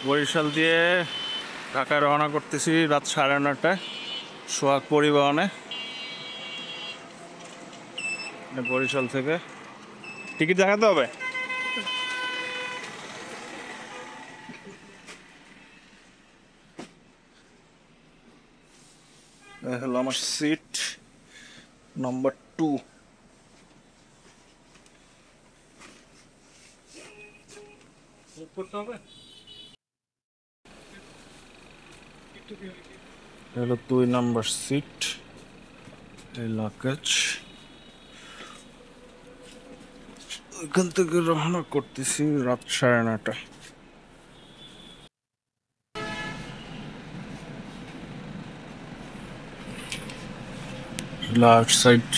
বরিশাল দিয়ে ঢাকায় রওনা করতেছি রাত 9:30টায় সোহাগ পরিবহনে। বরিশাল থেকে টিকিট দেখাতে হবে। হলো আমার সিট নাম্বার 2। হলো 2 নাম্বার সিট। এই লাগেজ ওইখান থেকে রওনা করতেছি রাত 9:30টায়। আউটসাইড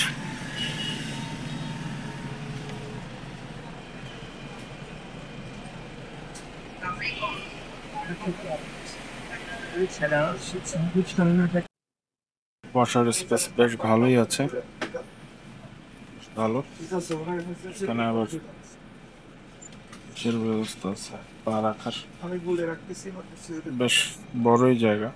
বসার স্পেস বেশ ভালোই আছে, ভালো। এখানে আবার ব্যবস্থা আছে পা রাখার, বেশ বড়ই জায়গা,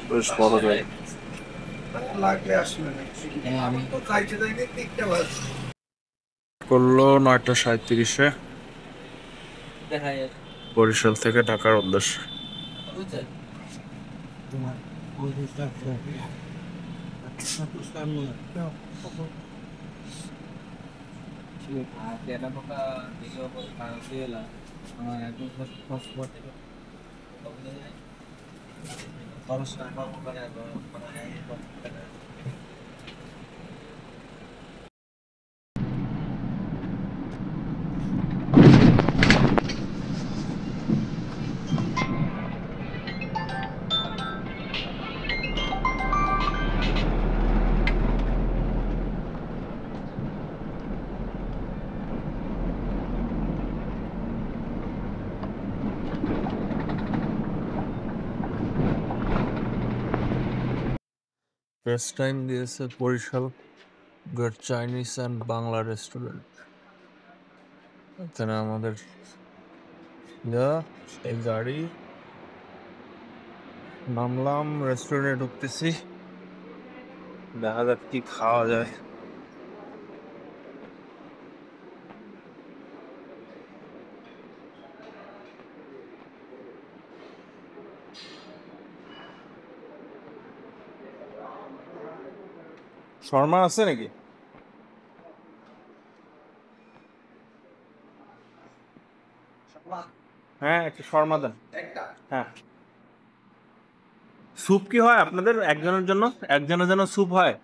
বেশ বড় জায়গা। করলো 9:37-এ বরিশাল থেকে ঢাকার উদ্দেশ্যে। ফার্স্ট টাইম দিয়েছে Barishal good Chinese and Bangla restaurant. এখানে আমাদের এই গাড়ি নামলাম, রেস্টুরেন্টে ঢুকতেছি, দেখা যাক কি খাওয়া যায়। শর্মা আছে নাকি? হ্যাঁ, একটা শর্মা দেন। হ্যাঁ। স্যুপ কি হয় আপনাদের একজনের জন্য? একজনের জন্য স্যুপ হয়?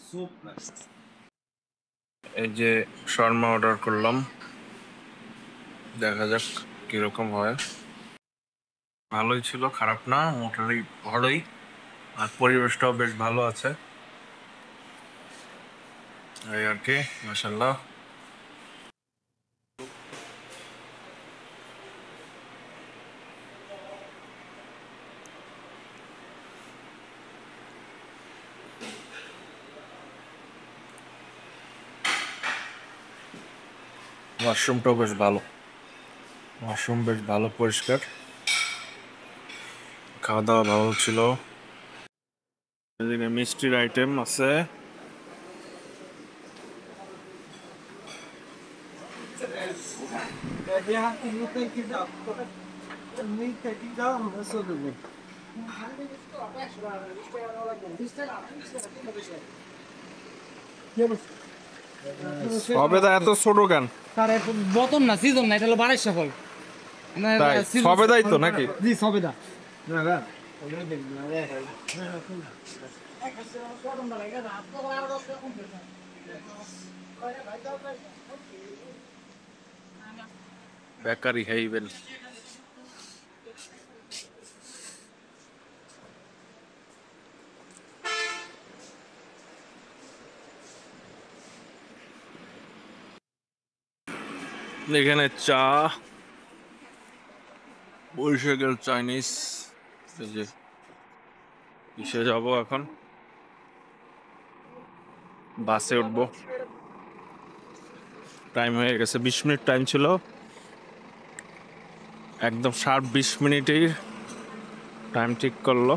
স্যুপ না। এই যে শর্মা অর্ডার করলাম, দেখা যাক কিরকম হয়। ভালোই ছিল, খারাপ না, মোটামুটি ভালোই। আর পরিবেশটাও বেশ ভালো আছে, এই আর কি। মাশাআল্লাহ। মাশরুমটাও বেশ ভালো, মাশরুম বেশ ভালো, পরিষ্কার। খাওয়া দাওয়া ভালো ছিল। এদিকে মিষ্টির আইটেম আছে। সবেদা এত ছোট কেন? বোতল না, সিজন না, এটা হলো 2200 ফল। সবেদাই তো নাকি? জি সবেদা। বেকারি হেইভেন। এখানে চা, বরিশাল চাইনিজ। এই যে কিসে যাব এখন? বাসে উঠবো। টাইম হয়ে গেছে, 20 মিনিট টাইম ছিল, একদম শার্প 20 মিনিটেই টাইম ঠিক করলো।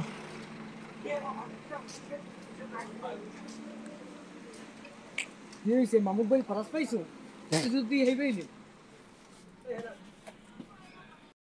কি হয়েছে মামুক ভাই খরচ পাইছো? যদি হেই পাইছে